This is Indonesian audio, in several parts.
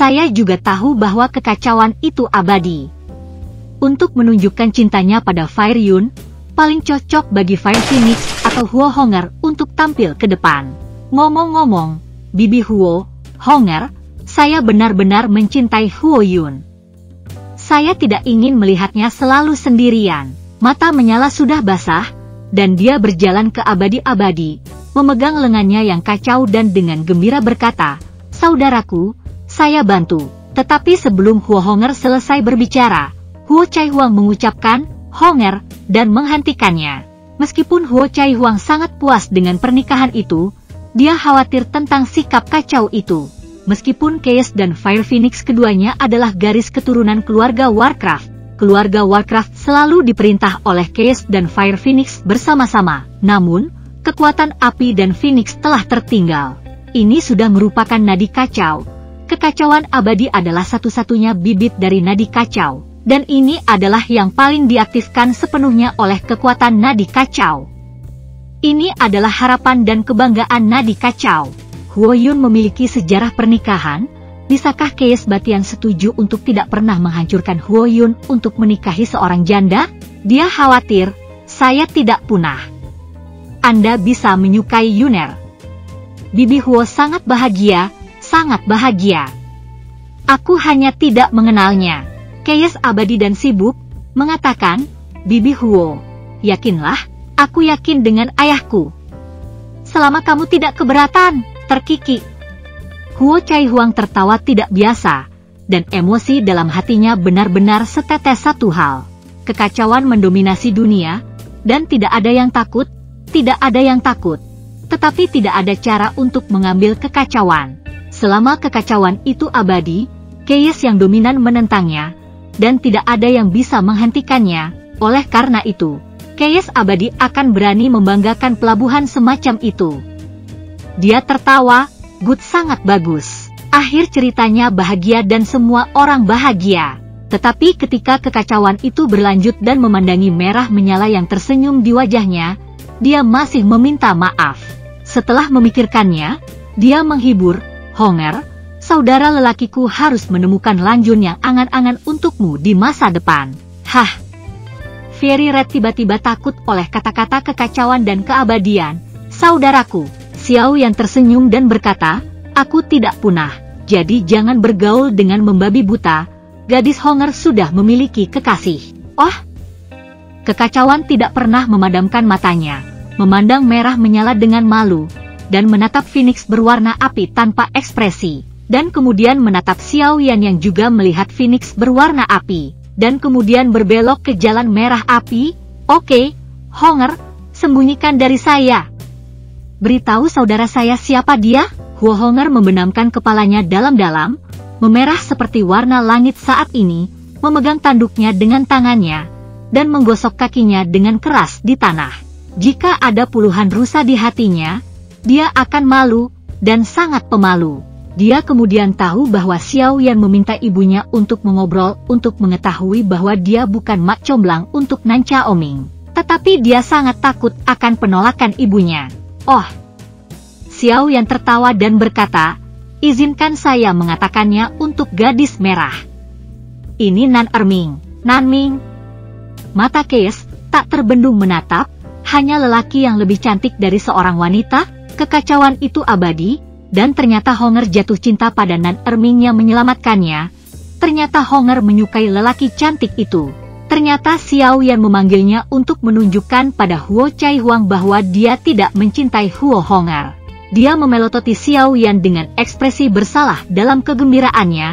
saya juga tahu bahwa kekacauan itu abadi. Untuk menunjukkan cintanya pada Fire Yun, paling cocok bagi Fire Phoenix atau Huo Honger untuk tampil ke depan. Ngomong-ngomong, Bibi Huo Honger, saya benar-benar mencintai Huo Yun. Saya tidak ingin melihatnya selalu sendirian. Mata menyala sudah basah, dan dia berjalan ke abadi-abadi, memegang lengannya yang kacau dan dengan gembira berkata, "Saudaraku, saya bantu." Tetapi sebelum Huo Honger selesai berbicara, Huo Chai Huang mengucapkan, "Honger," dan menghentikannya. Meskipun Huo Chai Huang sangat puas dengan pernikahan itu, dia khawatir tentang sikap kacau itu. Meskipun Chaos dan Fire Phoenix keduanya adalah garis keturunan keluarga Warcraft, keluarga Warcraft selalu diperintah oleh Chaos dan Fire Phoenix bersama-sama. Namun, kekuatan api dan Phoenix telah tertinggal. Ini sudah merupakan nadi kacau. Kekacauan abadi adalah satu-satunya bibit dari nadi kacau. Dan ini adalah yang paling diaktifkan sepenuhnya oleh kekuatan nadi kacau. Ini adalah harapan dan kebanggaan nadi kacau. Huo Yun memiliki sejarah pernikahan. Bisakah Chaos Batian setuju untuk tidak pernah menghancurkan Huo Yun untuk menikahi seorang janda? Dia khawatir, saya tidak punah. Anda bisa menyukai Yuner. Bibi Huo sangat bahagia, sangat bahagia. Aku hanya tidak mengenalnya. Chaos abadi dan sibuk, mengatakan, Bibi Huo, yakinlah, aku yakin dengan ayahku. Selama kamu tidak keberatan, terkikik. Huo Chai Huang tertawa tidak biasa, dan emosi dalam hatinya benar-benar setetes satu hal. Kekacauan mendominasi dunia, dan tidak ada yang takut, tidak ada yang takut. Tetapi tidak ada cara untuk mengambil kekacauan. Selama kekacauan itu abadi, Chaos yang dominan menentangnya, dan tidak ada yang bisa menghentikannya. Oleh karena itu, Chaos abadi akan berani membanggakan pelabuhan semacam itu. Dia tertawa, "Good, sangat bagus." Akhir ceritanya bahagia dan semua orang bahagia. Tetapi ketika kekacauan itu berlanjut dan memandangi merah menyala yang tersenyum di wajahnya, dia masih meminta maaf. Setelah memikirkannya, dia menghibur, "Honger, saudara lelakiku harus menemukan lanjun yang angan-angan untukmu di masa depan." Hah? Fairy Red tiba-tiba takut oleh kata-kata kekacauan dan keabadian. "Saudaraku." Xiao yang tersenyum dan berkata, "Aku tidak punah, jadi jangan bergaul dengan membabi buta. Gadis Honger sudah memiliki kekasih." Oh! Kekacauan tidak pernah memadamkan matanya, memandang merah menyala dengan malu, dan menatap Phoenix berwarna api tanpa ekspresi. Dan kemudian menatap Xiao Yan yang juga melihat Phoenix berwarna api, dan kemudian berbelok ke jalan merah api. "Oke, Honger, sembunyikan dari saya. Beritahu saudara saya siapa dia?" Huo Honger membenamkan kepalanya dalam-dalam, memerah seperti warna langit saat ini, memegang tanduknya dengan tangannya, dan menggosok kakinya dengan keras di tanah. Jika ada puluhan rusa di hatinya, dia akan malu, dan sangat pemalu. Dia kemudian tahu bahwa Xiao Yan meminta ibunya untuk mengobrol untuk mengetahui bahwa dia bukan mak comblang untuk Nan Chaoming. Tetapi dia sangat takut akan penolakan ibunya. Oh! Xiao Yan tertawa dan berkata, "Izinkan saya mengatakannya untuk gadis merah. Ini Nan Erming." "Nanming." Mata Chaos tak terbendung menatap, hanya lelaki yang lebih cantik dari seorang wanita. Kekacauan itu abadi, dan ternyata Honger jatuh cinta pada Nan Erming yang menyelamatkannya. Ternyata Honger menyukai lelaki cantik itu. Ternyata Xiao Yan memanggilnya untuk menunjukkan pada Huo Chai Huang bahwa dia tidak mencintai Huo Honger. Dia memelototi Xiao Yan dengan ekspresi bersalah dalam kegembiraannya,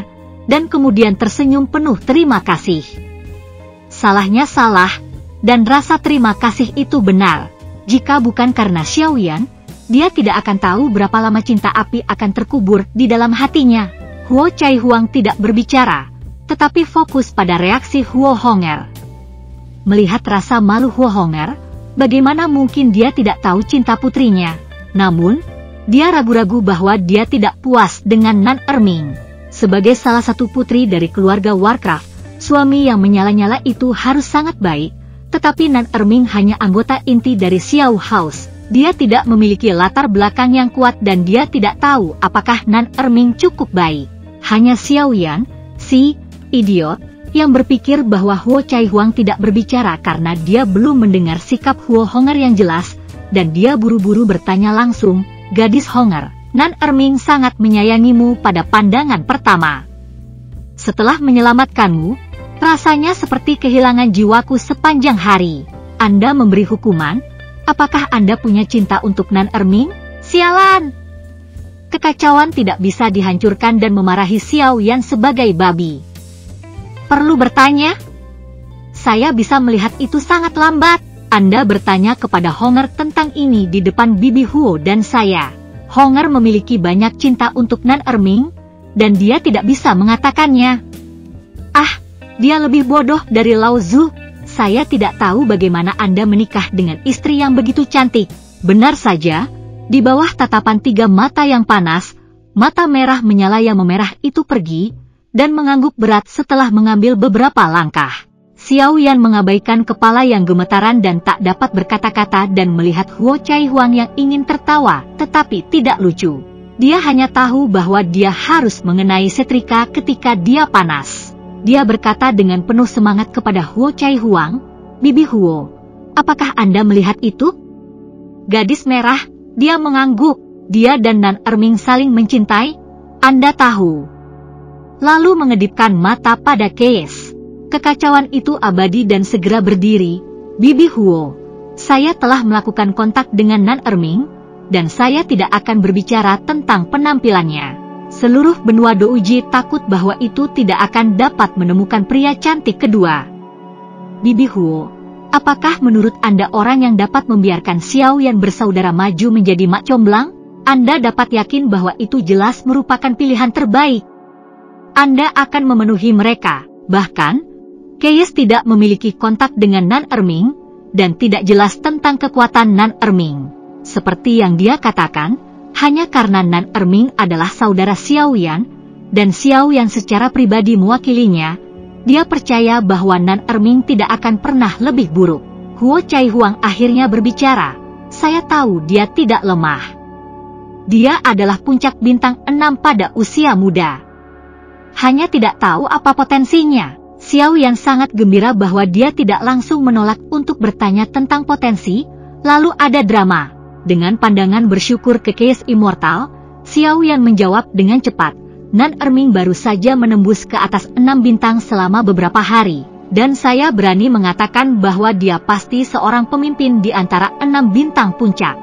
dan kemudian tersenyum penuh terima kasih. Salahnya salah, dan rasa terima kasih itu benar. Jika bukan karena Xiao Yan, dia tidak akan tahu berapa lama cinta api akan terkubur di dalam hatinya. Huo Chai Huang tidak berbicara, tetapi fokus pada reaksi Huo Honger. Melihat rasa malu Huo Honger, bagaimana mungkin dia tidak tahu cinta putrinya? Namun, dia ragu-ragu bahwa dia tidak puas dengan Nan Erming. Sebagai salah satu putri dari keluarga Warcraft, suami yang menyala-nyala itu harus sangat baik, tetapi Nan Erming hanya anggota inti dari Xiao House. Dia tidak memiliki latar belakang yang kuat dan dia tidak tahu apakah Nan Erming cukup baik. Hanya Xiao Yan, si idiot, yang berpikir bahwa Huo Caihuang tidak berbicara karena dia belum mendengar sikap Huo Hong'er yang jelas, dan dia buru-buru bertanya langsung, "Gadis Hong'er, Nan Erming sangat menyayangimu pada pandangan pertama. Setelah menyelamatkanmu, rasanya seperti kehilangan jiwaku sepanjang hari. Anda memberi hukuman? Apakah Anda punya cinta untuk Nan Erming? Sialan!" Kekacauan tidak bisa dihancurkan dan memarahi Xiao Yan sebagai babi. "Perlu bertanya? Saya bisa melihat itu sangat lambat. Anda bertanya kepada Hong'er tentang ini di depan Bibi Huo dan saya. Hong'er memiliki banyak cinta untuk Nan Erming, dan dia tidak bisa mengatakannya." "Ah, dia lebih bodoh dari Lao Zu. Saya tidak tahu bagaimana Anda menikah dengan istri yang begitu cantik." Benar saja, di bawah tatapan 3 mata yang panas, mata merah menyala yang memerah itu pergi, dan mengangguk berat setelah mengambil beberapa langkah. Xiao Yan mengabaikan kepala yang gemetaran dan tak dapat berkata-kata dan melihat Huo Caihuang yang ingin tertawa, tetapi tidak lucu. Dia hanya tahu bahwa dia harus mengenai setrika ketika dia panas. Dia berkata dengan penuh semangat kepada Huo Caihuang, "Bibi Huo, apakah Anda melihat itu?" Gadis merah, dia mengangguk. Dia dan Nan Erming saling mencintai, Anda tahu. Lalu mengedipkan mata pada Kees. Kekacauan itu abadi dan segera berdiri. "Bibi Huo, saya telah melakukan kontak dengan Nan Erming, dan saya tidak akan berbicara tentang penampilannya. Seluruh benua Douji takut bahwa itu tidak akan dapat menemukan pria cantik kedua. Bibi Huo, apakah menurut Anda orang yang dapat membiarkan Xiao Yan bersaudara maju menjadi mak comblang? Anda dapat yakin bahwa itu jelas merupakan pilihan terbaik. Anda akan memenuhi mereka, bahkan Kees tidak memiliki kontak dengan Nan Erming, dan tidak jelas tentang kekuatan Nan Erming. Seperti yang dia katakan, hanya karena Nan Erming adalah saudara Xiao Yan, dan Xiao Yan secara pribadi mewakilinya, dia percaya bahwa Nan Erming tidak akan pernah lebih buruk." Huo Caihuang akhirnya berbicara, "Saya tahu dia tidak lemah. Dia adalah puncak bintang 6 pada usia muda. Hanya tidak tahu apa potensinya." Xiao Yan sangat gembira bahwa dia tidak langsung menolak untuk bertanya tentang potensi, lalu ada drama. Dengan pandangan bersyukur ke Kees Immortal, Xiao Yan menjawab dengan cepat, "Nan Erming baru saja menembus ke atas 6 bintang selama beberapa hari, dan saya berani mengatakan bahwa dia pasti seorang pemimpin di antara 6 bintang puncak.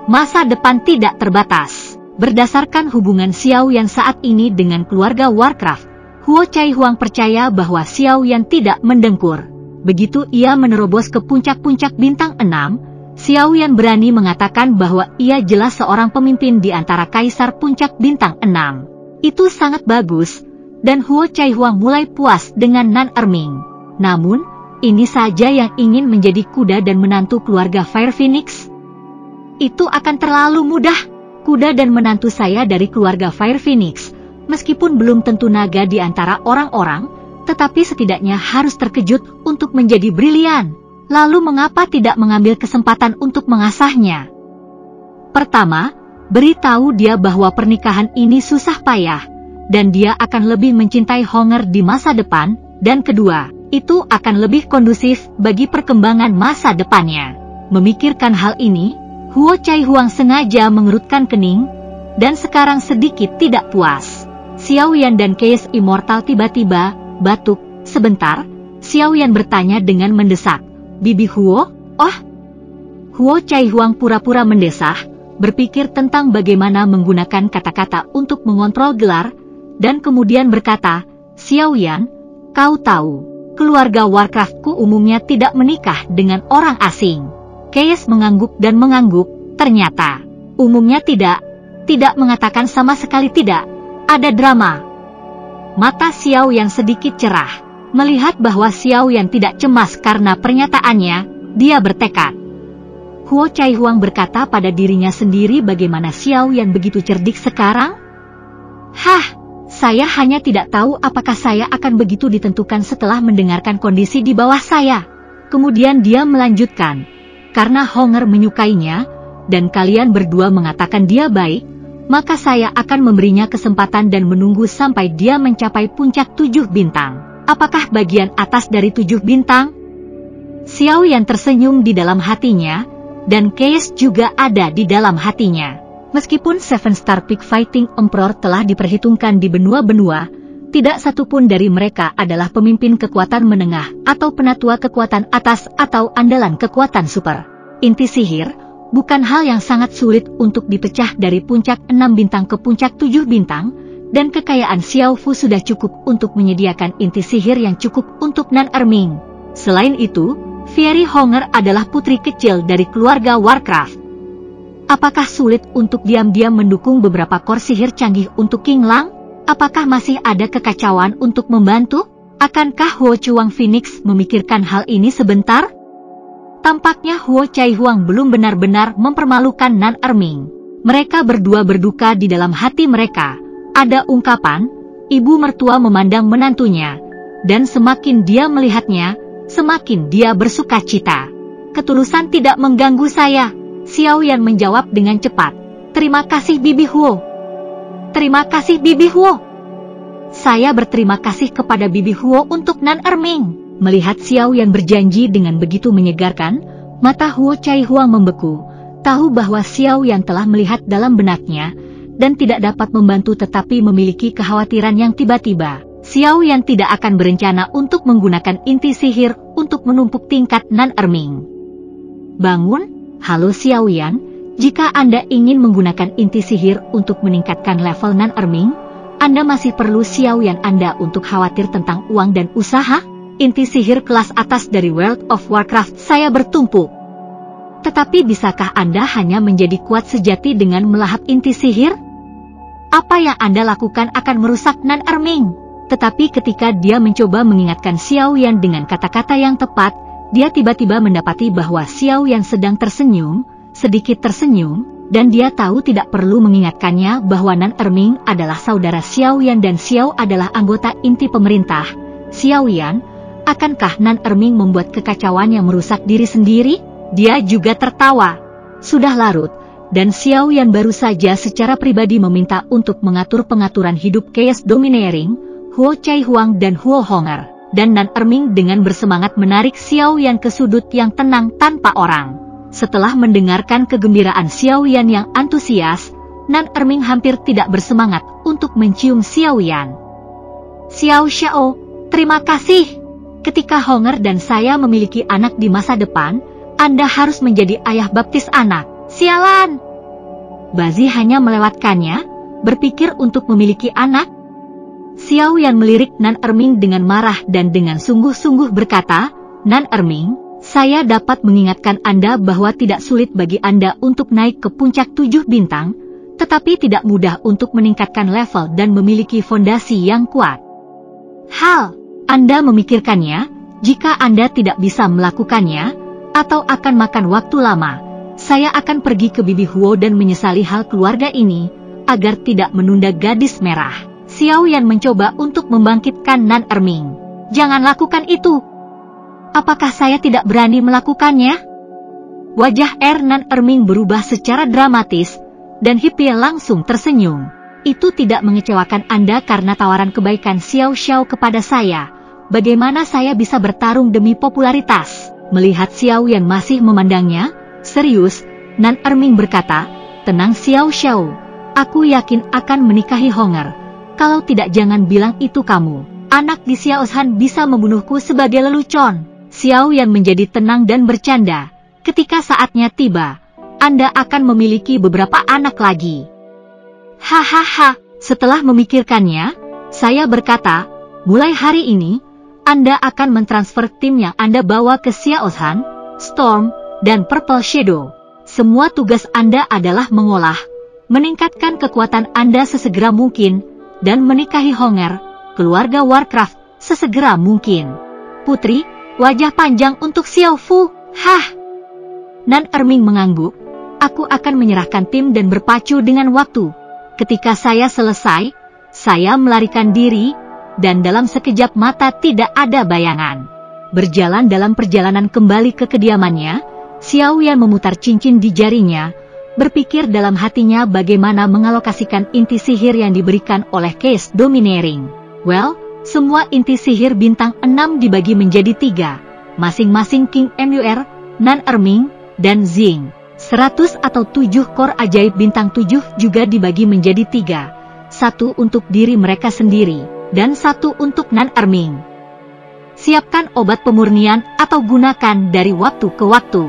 Masa depan tidak terbatas." Berdasarkan hubungan Xiao Yan saat ini dengan keluarga Warcraft, Huo Caihuang percaya bahwa Xiao Yan tidak mendengkur. Begitu ia menerobos ke puncak-puncak bintang 6, Xiao Yan berani mengatakan bahwa ia jelas seorang pemimpin di antara kaisar puncak bintang 6. Itu sangat bagus, dan Huo Caihuang mulai puas dengan Nan Erming. Namun, ini saja yang ingin menjadi kuda dan menantu keluarga Fire Phoenix? Itu akan terlalu mudah. Kuda dan menantu saya dari keluarga Fire Phoenix, meskipun belum tentu naga di antara orang-orang, tetapi setidaknya harus terkejut untuk menjadi brilian. Lalu mengapa tidak mengambil kesempatan untuk mengasahnya? Pertama, beritahu dia bahwa pernikahan ini susah payah, dan dia akan lebih mencintai Hong'er di masa depan, dan kedua, itu akan lebih kondusif bagi perkembangan masa depannya. Memikirkan hal ini, Huo Caihuang sengaja mengerutkan kening, dan sekarang sedikit tidak puas. Xiao Yan dan Kees Immortal tiba-tiba batuk. Sebentar, Xiao Yan bertanya dengan mendesak, "Bibi Huo, oh?" Huo Caihuang pura-pura mendesah, berpikir tentang bagaimana menggunakan kata-kata untuk mengontrol gelar, dan kemudian berkata, "Xiao Yan, kau tahu, keluarga Warcraftku umumnya tidak menikah dengan orang asing." Kees mengangguk dan mengangguk, ternyata, umumnya tidak mengatakan sama sekali tidak, ada drama. Mata Xiao Yan sedikit cerah, melihat bahwa Xiao Yan tidak cemas karena pernyataannya, dia bertekad. Huo Caihuang berkata pada dirinya sendiri bagaimana Xiao Yan begitu cerdik sekarang? Saya hanya tidak tahu apakah saya akan begitu ditentukan setelah mendengarkan kondisi di bawah saya. Kemudian dia melanjutkan, "Karena Hong'er menyukainya, dan kalian berdua mengatakan dia baik, maka saya akan memberinya kesempatan dan menunggu sampai dia mencapai puncak 7 bintang. Apakah bagian atas dari 7 bintang? Xiao Yan tersenyum di dalam hatinya, dan Chaos juga ada di dalam hatinya. Meskipun Seven Star Peak Fighting Emperor telah diperhitungkan di benua-benua, tidak satupun dari mereka adalah pemimpin kekuatan menengah atau penatua kekuatan atas atau andalan kekuatan super. Inti sihir bukan hal yang sangat sulit untuk dipecah dari puncak 6 bintang ke puncak 7 bintang, dan kekayaan Xiao Fu sudah cukup untuk menyediakan inti sihir yang cukup untuk Nan Erming. Selain itu, Fiery Honger adalah putri kecil dari keluarga Warcraft. Apakah sulit untuk diam-diam mendukung beberapa kor sihir canggih untuk King Lang? Apakah masih ada kekacauan untuk membantu? Akankah Huo Chuang Phoenix memikirkan hal ini sebentar? Tampaknya Huo Chai Huang belum benar-benar mempermalukan Nan Erming. Mereka berdua berduka di dalam hati mereka. Ada ungkapan, ibu mertua memandang menantunya, dan semakin dia melihatnya, semakin dia bersuka cita. Ketulusan tidak mengganggu saya, Xiao Yan menjawab dengan cepat. Terima kasih Bibi Huo. Terima kasih Bibi Huo. Saya berterima kasih kepada Bibi Huo untuk Nan Erming. Melihat Xiao Yan berjanji dengan begitu menyegarkan, mata Huo Chai Huang membeku, tahu bahwa Xiao Yan telah melihat dalam benaknya, dan tidak dapat membantu tetapi memiliki kekhawatiran yang tiba-tiba. Xiao Yan tidak akan berencana untuk menggunakan inti sihir untuk menumpuk tingkat Nan Erming. Bangun, halo Xiao Yan, jika Anda ingin menggunakan inti sihir untuk meningkatkan level Nan Erming, Anda masih perlu Xiao Yan Anda untuk khawatir tentang uang dan usaha? Inti sihir kelas atas dari World of Warcraft saya bertumpuk. Tetapi bisakah Anda hanya menjadi kuat sejati dengan melahap inti sihir? Apa yang Anda lakukan akan merusak Nan Erming. Tetapi ketika dia mencoba mengingatkan Xiao Yan dengan kata-kata yang tepat, dia tiba-tiba mendapati bahwa Xiao Yan sedang tersenyum, sedikit tersenyum, dan dia tahu tidak perlu mengingatkannya bahwa Nan Erming adalah saudara Xiao Yan dan Xiao adalah anggota inti pemerintah. Xiao Yan, akankah Nan Erming membuat kekacauan yang merusak diri sendiri? Dia juga tertawa. Sudah larut, dan Xiao Yan baru saja secara pribadi meminta untuk mengatur pengaturan hidup Chaos Domineering, Huo Chai Huang dan Huo Honger. Dan Nan Erming dengan bersemangat menarik Xiao Yan ke sudut yang tenang tanpa orang. Setelah mendengarkan kegembiraan Xiao Yan yang antusias, Nan Erming hampir tidak bersemangat untuk mencium Xiao Yan. Xiao Xiao, terima kasih. Ketika Honger dan saya memiliki anak di masa depan, Anda harus menjadi ayah baptis anak. Sialan! Bazi hanya melewatkannya, berpikir untuk memiliki anak. Xiao Yan melirik Nan Erming dengan marah dan dengan sungguh-sungguh berkata, Nan Erming, saya dapat mengingatkan Anda bahwa tidak sulit bagi Anda untuk naik ke puncak 7 bintang, tetapi tidak mudah untuk meningkatkan level dan memiliki fondasi yang kuat. Anda memikirkannya, jika Anda tidak bisa melakukannya, atau akan makan waktu lama, saya akan pergi ke Bibi Huo dan menyesali hal keluarga ini, agar tidak menunda gadis merah. Xiao Yan mencoba untuk membangkitkan Nan Erming. Jangan lakukan itu. Apakah saya tidak berani melakukannya? Wajah Nan Erming berubah secara dramatis, dan Hippie langsung tersenyum. Itu tidak mengecewakan Anda karena tawaran kebaikan Xiao Xiao kepada saya. Bagaimana saya bisa bertarung demi popularitas? Melihat Xiao Yan masih memandangnya, serius, Nan Erming berkata, tenang Xiao Xiao, aku yakin akan menikahi Honger. Kalau tidak jangan bilang itu kamu. Anak di Xiao Shan bisa membunuhku sebagai lelucon. Xiao Yan menjadi tenang dan bercanda. Ketika saatnya tiba, Anda akan memiliki beberapa anak lagi. Hahaha, setelah memikirkannya, saya berkata, mulai hari ini, Anda akan mentransfer tim yang Anda bawa ke Xiao Shan, Storm, dan Purple Shadow. Semua tugas Anda adalah mengolah, meningkatkan kekuatan Anda sesegera mungkin, dan menikahi Honger, keluarga Warcraft, sesegera mungkin. Putri, wajah panjang untuk Xiao Fu. Nan Erming mengangguk. Aku akan menyerahkan tim dan berpacu dengan waktu. Ketika saya selesai, saya melarikan diri, dan dalam sekejap mata tidak ada bayangan. Berjalan dalam perjalanan kembali ke kediamannya, Xiao Yan memutar cincin di jarinya, berpikir dalam hatinya bagaimana mengalokasikan inti sihir yang diberikan oleh Case Domineering. Well, semua inti sihir bintang 6 dibagi menjadi 3, masing-masing King Nur, Nan Erming, dan Zing. 100 atau 7 core ajaib bintang 7 juga dibagi menjadi 3, 1 untuk diri mereka sendiri, dan 1 untuk Nan Erming. Siapkan obat pemurnian atau gunakan dari waktu ke waktu.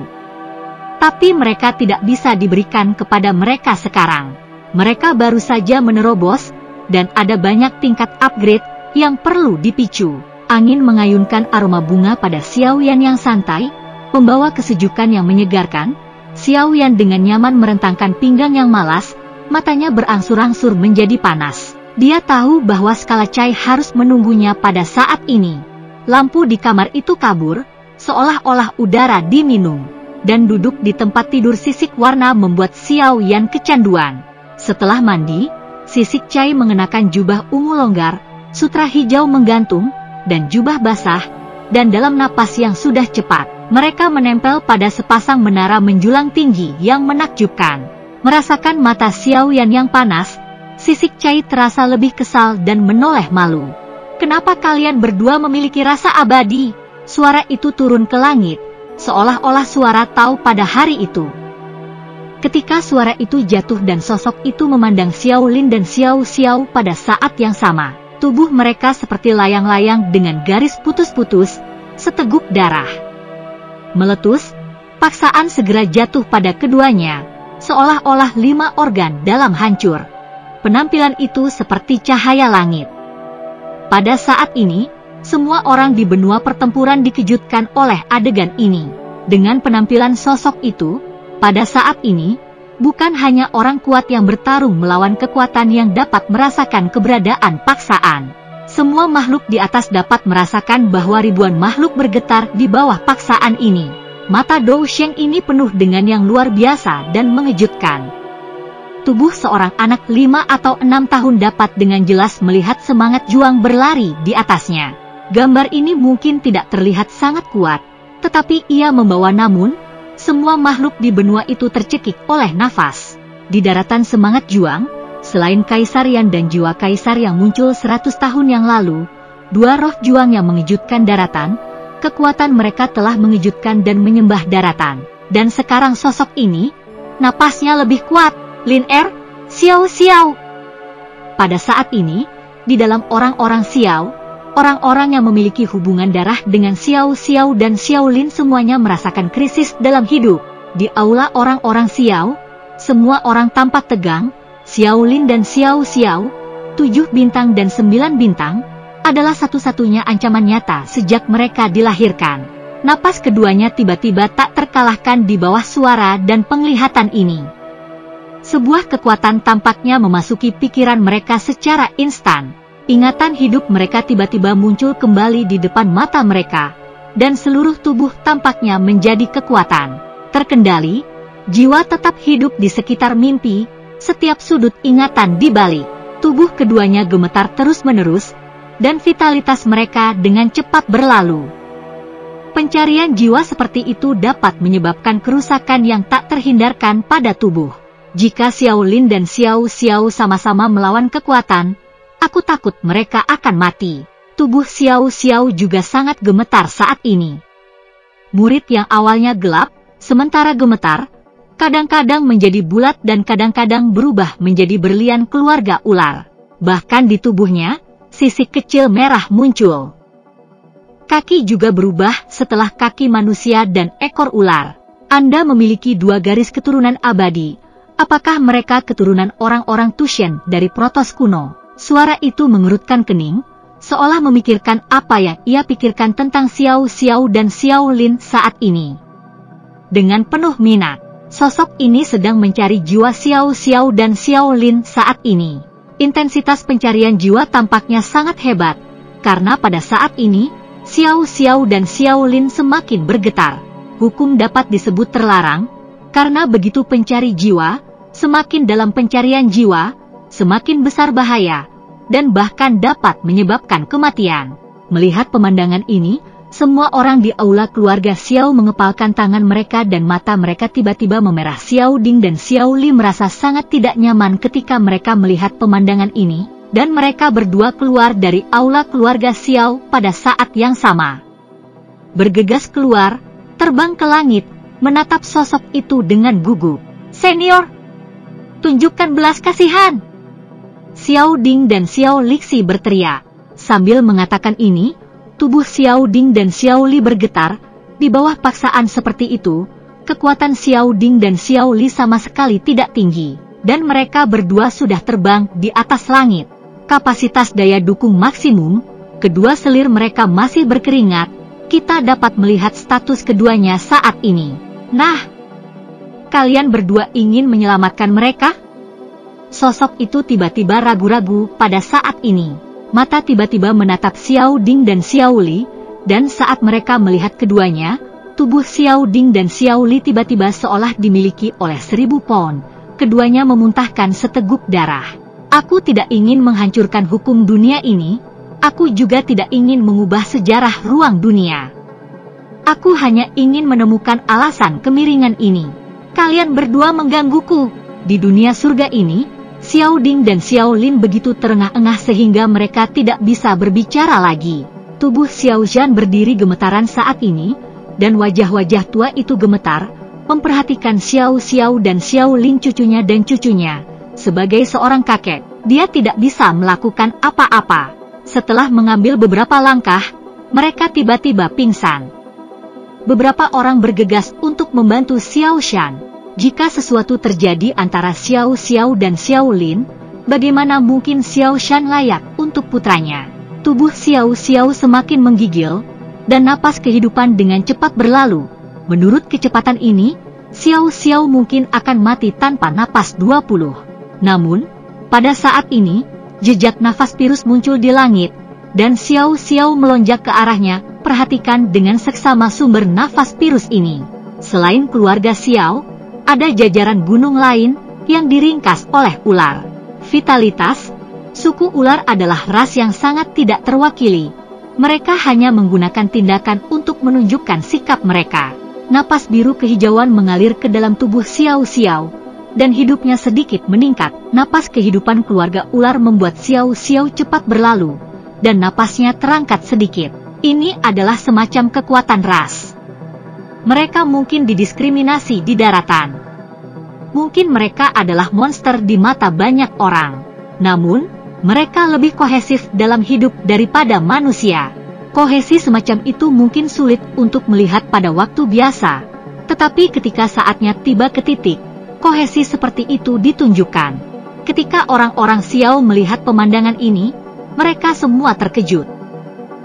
Tapi mereka tidak bisa diberikan kepada mereka sekarang. Mereka baru saja menerobos, dan ada banyak tingkat upgrade yang perlu dipicu. Angin mengayunkan aroma bunga pada Xiaoyan yang santai, membawa kesejukan yang menyegarkan. Xiaoyan dengan nyaman merentangkan pinggang yang malas, matanya berangsur-angsur menjadi panas. Dia tahu bahwa skala Cai harus menunggunya pada saat ini. Lampu di kamar itu kabur, seolah-olah udara diminum, dan duduk di tempat tidur sisik warna membuat Xiaoyan kecanduan. Setelah mandi, sisik Cai mengenakan jubah ungu longgar, sutra hijau menggantung, dan jubah basah, dan dalam napas yang sudah cepat, mereka menempel pada sepasang menara menjulang tinggi yang menakjubkan. Merasakan mata Xiaoyan yang panas, sisik Cai terasa lebih kesal dan menoleh malu. "Kenapa kalian berdua memiliki rasa abadi?" Suara itu turun ke langit, seolah-olah suara tahu pada hari itu. Ketika suara itu jatuh dan sosok itu memandang Xiaolin dan Xiao Xiao pada saat yang sama, tubuh mereka seperti layang-layang dengan garis putus-putus, seteguk darah. Meletus, paksaan segera jatuh pada keduanya, seolah-olah 5 organ dalam hancur. Penampilan itu seperti cahaya langit. Pada saat ini, semua orang di benua pertempuran dikejutkan oleh adegan ini. Dengan penampilan sosok itu, pada saat ini, bukan hanya orang kuat yang bertarung melawan kekuatan yang dapat merasakan keberadaan paksaan. Semua makhluk di atas dapat merasakan bahwa ribuan makhluk bergetar di bawah paksaan ini. Mata Dou Sheng ini penuh dengan yang luar biasa dan mengejutkan. Tubuh seorang anak 5 atau 6 tahun dapat dengan jelas melihat semangat juang berlari di atasnya. Gambar ini mungkin tidak terlihat sangat kuat, tetapi ia membawa namun, semua makhluk di benua itu tercekik oleh nafas. Di daratan semangat juang, selain Kaisar Yan dan jiwa Kaisar yang muncul 100 tahun yang lalu, 2 roh juang yang mengejutkan daratan, kekuatan mereka telah mengejutkan dan menyembah daratan. Dan sekarang sosok ini, napasnya lebih kuat. Lin Er, Xiao Xiao. Pada saat ini, di dalam orang-orang Xiao, orang-orang yang memiliki hubungan darah dengan Xiao Xiao dan Xiaolin semuanya merasakan krisis dalam hidup. Di aula orang-orang Xiao, semua orang tampak tegang. Xiaolin dan Xiao Xiao, 7 bintang dan 9 bintang, adalah satu-satunya ancaman nyata sejak mereka dilahirkan. Napas keduanya tiba-tiba tak terkalahkan di bawah suara dan penglihatan ini. Sebuah kekuatan tampaknya memasuki pikiran mereka secara instan. Ingatan hidup mereka tiba-tiba muncul kembali di depan mata mereka, dan seluruh tubuh tampaknya menjadi kekuatan terkendali. Jiwa tetap hidup di sekitar mimpi, setiap sudut ingatan dibalik. Tubuh keduanya gemetar terus-menerus, dan vitalitas mereka dengan cepat berlalu. Pencarian jiwa seperti itu dapat menyebabkan kerusakan yang tak terhindarkan pada tubuh. Jika Xiaolin dan Xiao Xiao sama-sama melawan kekuatan, aku takut mereka akan mati. Tubuh Xiao Xiao juga sangat gemetar saat ini. Murid yang awalnya gelap, sementara gemetar, kadang-kadang menjadi bulat dan kadang-kadang berubah menjadi berlian keluarga ular. Bahkan di tubuhnya, sisik kecil merah muncul. Kaki juga berubah setelah kaki manusia dan ekor ular. Anda memiliki 2 garis keturunan abadi. Apakah mereka keturunan orang-orang Tushen dari Protos kuno? Suara itu mengerutkan kening, seolah memikirkan apa yang ia pikirkan tentang Xiao Xiao dan Xiaolin saat ini. Dengan penuh minat, sosok ini sedang mencari jiwa Xiao Xiao dan Xiaolin saat ini. Intensitas pencarian jiwa tampaknya sangat hebat, karena pada saat ini, Xiao Xiao dan Xiaolin semakin bergetar. Hukum dapat disebut terlarang, karena begitu pencari jiwa, semakin dalam pencarian jiwa, semakin besar bahaya, dan bahkan dapat menyebabkan kematian. Melihat pemandangan ini, Semua orang di aula keluarga Xiao mengepalkan tangan mereka dan mata mereka tiba-tiba memerah. Xiao Ding dan Xiao Li merasa sangat tidak nyaman ketika mereka melihat pemandangan ini, dan mereka berdua keluar dari aula keluarga Xiao pada saat yang sama. Bergegas keluar, terbang ke langit, menatap sosok itu dengan gugup. "Senior, tunjukkan belas kasihan!" Xiao Ding dan Xiao Lixi berteriak. Sambil mengatakan ini, tubuh Xiao Ding dan Xiao Li bergetar. Di bawah paksaan seperti itu, kekuatan Xiao Ding dan Xiao Li sama sekali tidak tinggi, dan mereka berdua sudah terbang di atas langit. Kapasitas daya dukung maksimum, kedua selir mereka masih berkeringat. Kita dapat melihat status keduanya saat ini. "Nah, kalian berdua ingin menyelamatkan mereka?" Sosok itu tiba-tiba ragu-ragu pada saat ini. Mata tiba-tiba menatap Xiao Ding dan Xiao Li, dan saat mereka melihat keduanya, tubuh Xiao Ding dan Xiao Li tiba-tiba seolah dimiliki oleh 1000 pound. Keduanya memuntahkan seteguk darah. "Aku tidak ingin menghancurkan hukum dunia ini, aku juga tidak ingin mengubah sejarah ruang dunia. Aku hanya ingin menemukan alasan kemiringan ini. Kalian berdua menggangguku." Di dunia surga ini, Xiao Ding dan Xiao Lin begitu terengah-engah sehingga mereka tidak bisa berbicara lagi. Tubuh Xiao Zhan berdiri gemetaran saat ini, dan wajah-wajah tua itu gemetar, memperhatikan Xiao Xiao dan Xiao Lin cucunya dan cucunya. Sebagai seorang kakek, dia tidak bisa melakukan apa-apa. Setelah mengambil beberapa langkah, mereka tiba-tiba pingsan. Beberapa orang bergegas untuk membantu Xiao Zhan. Jika sesuatu terjadi antara Xiao Xiao dan Xiao Lin, bagaimana mungkin Xiao Zhan layak untuk putranya? Tubuh Xiao Xiao semakin menggigil, dan napas kehidupan dengan cepat berlalu. Menurut kecepatan ini, Xiao Xiao mungkin akan mati tanpa napas 20. Namun, pada saat ini, jejak nafas virus muncul di langit, dan Xiao Xiao melonjak ke arahnya. Perhatikan dengan seksama sumber nafas virus ini. Selain keluarga Xiao, ada jajaran gunung lain yang diringkas oleh ular. Vitalitas, suku ular adalah ras yang sangat tidak terwakili. Mereka hanya menggunakan tindakan untuk menunjukkan sikap mereka. Napas biru kehijauan mengalir ke dalam tubuh Xiao Xiao, dan hidupnya sedikit meningkat. Napas kehidupan keluarga ular membuat Xiao Xiao cepat berlalu, dan napasnya terangkat sedikit. Ini adalah semacam kekuatan ras. Mereka mungkin didiskriminasi di daratan. Mungkin mereka adalah monster di mata banyak orang. Namun, mereka lebih kohesif dalam hidup daripada manusia. Kohesi semacam itu mungkin sulit untuk melihat pada waktu biasa. Tetapi ketika saatnya tiba ke titik, kohesi seperti itu ditunjukkan. Ketika orang-orang Xiao melihat pemandangan ini, mereka semua terkejut.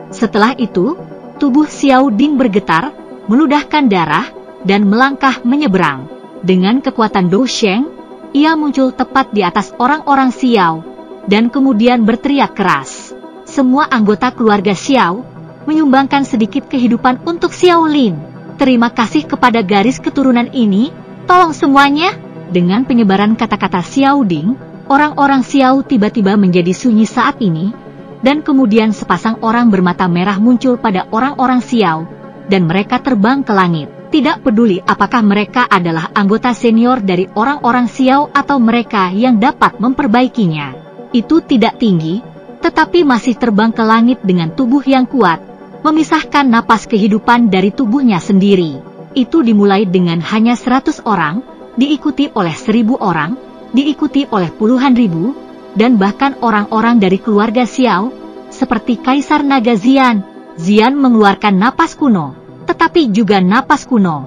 Setelah itu, tubuh Xiao Ding bergetar, meludahkan darah, dan melangkah menyeberang. Dengan kekuatan Dou Sheng, ia muncul tepat di atas orang-orang Xiao, dan kemudian berteriak keras. Semua anggota keluarga Xiao menyumbangkan sedikit kehidupan untuk Xiao Lin. "Terima kasih kepada garis keturunan ini, tolong semuanya." Dengan penyebaran kata-kata Xiao Ding, orang-orang Xiao tiba-tiba menjadi sunyi saat ini, dan kemudian sepasang orang bermata merah muncul pada orang-orang Xiao, dan mereka terbang ke langit. Tidak peduli apakah mereka adalah anggota senior dari orang-orang Xiao atau mereka yang dapat memperbaikinya. Itu tidak tinggi, tetapi masih terbang ke langit dengan tubuh yang kuat, memisahkan napas kehidupan dari tubuhnya sendiri. Itu dimulai dengan hanya 100 orang, diikuti oleh 1000 orang, diikuti oleh puluhan ribu, dan bahkan orang-orang dari keluarga Xiao, seperti Kaisar Naga Xian. Xian mengeluarkan napas kuno, tetapi juga napas kuno.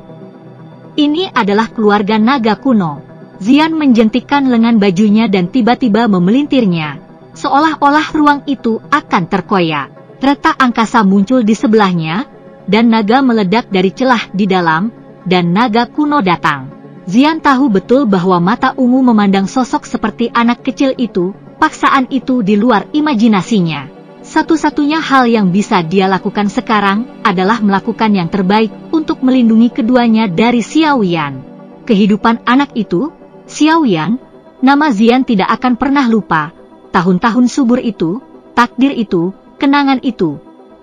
Ini adalah keluarga naga kuno. Xian menjentikkan lengan bajunya dan tiba-tiba memelintirnya, seolah-olah ruang itu akan terkoyak. Retak angkasa muncul di sebelahnya, dan naga meledak dari celah di dalam, dan naga kuno datang. Xian tahu betul bahwa mata ungu memandang sosok seperti anak kecil itu, paksaan itu di luar imajinasinya. Satu-satunya hal yang bisa dia lakukan sekarang adalah melakukan yang terbaik untuk melindungi keduanya dari Xiao Yan. Kehidupan anak itu, Xiao Yan, nama Xian tidak akan pernah lupa. Tahun-tahun subur itu, takdir itu, kenangan itu.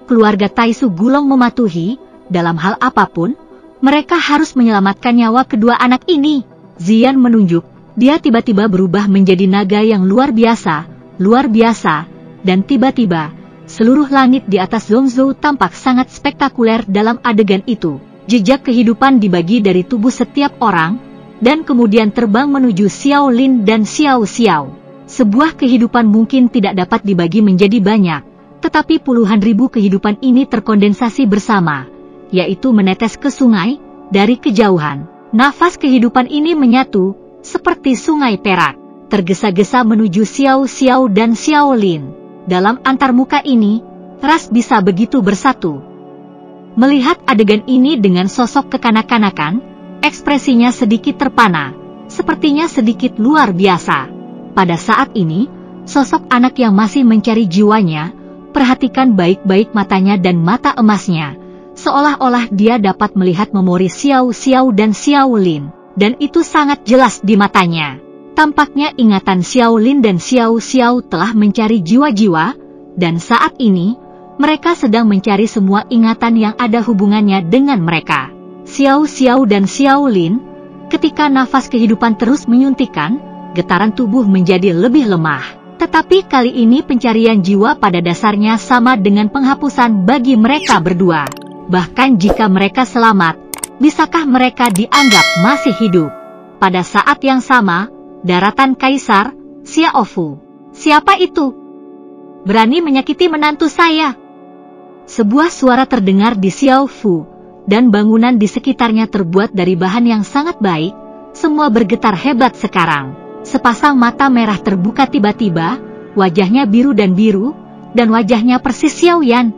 keluarga Taisu Gulong mematuhi, dalam hal apapun, mereka harus menyelamatkan nyawa kedua anak ini. Zian menunjuk, dia tiba-tiba berubah menjadi naga yang luar biasa, dan tiba-tiba, seluruh langit di atas Zhongzhou tampak sangat spektakuler dalam adegan itu. Jejak kehidupan dibagi dari tubuh setiap orang, dan kemudian terbang menuju Xiao Lin dan Xiao Xiao. Sebuah kehidupan mungkin tidak dapat dibagi menjadi banyak, tetapi puluhan ribu kehidupan ini terkondensasi bersama, yaitu menetes ke sungai, dari kejauhan. Nafas kehidupan ini menyatu, seperti sungai perak, tergesa-gesa menuju Xiao Xiao dan Xiao Lin. Dalam antarmuka ini, ras bisa begitu bersatu. Melihat adegan ini dengan sosok kekanak-kanakan, ekspresinya sedikit terpana, sepertinya sedikit luar biasa. Pada saat ini, sosok anak yang masih mencari jiwanya, perhatikan baik-baik matanya dan mata emasnya, seolah-olah dia dapat melihat memori Xiao Xiao dan Xiao Lin, dan itu sangat jelas di matanya. Tampaknya ingatan Xiao Lin dan Xiao Xiao telah mencari jiwa-jiwa, dan saat ini, mereka sedang mencari semua ingatan yang ada hubungannya dengan mereka. Xiao Xiao dan Xiao Lin, ketika nafas kehidupan terus menyuntikkan, getaran tubuh menjadi lebih lemah. Tetapi kali ini pencarian jiwa pada dasarnya sama dengan penghapusan bagi mereka berdua. Bahkan jika mereka selamat, bisakah mereka dianggap masih hidup? Pada saat yang sama, daratan Kaisar, Xiaofu. Siapa itu? Berani menyakiti menantu saya? Sebuah suara terdengar di Xiaofu, dan bangunan di sekitarnya terbuat dari bahan yang sangat baik, semua bergetar hebat sekarang. Sepasang mata merah terbuka tiba-tiba, wajahnya biru, dan wajahnya persis Xiao Yan.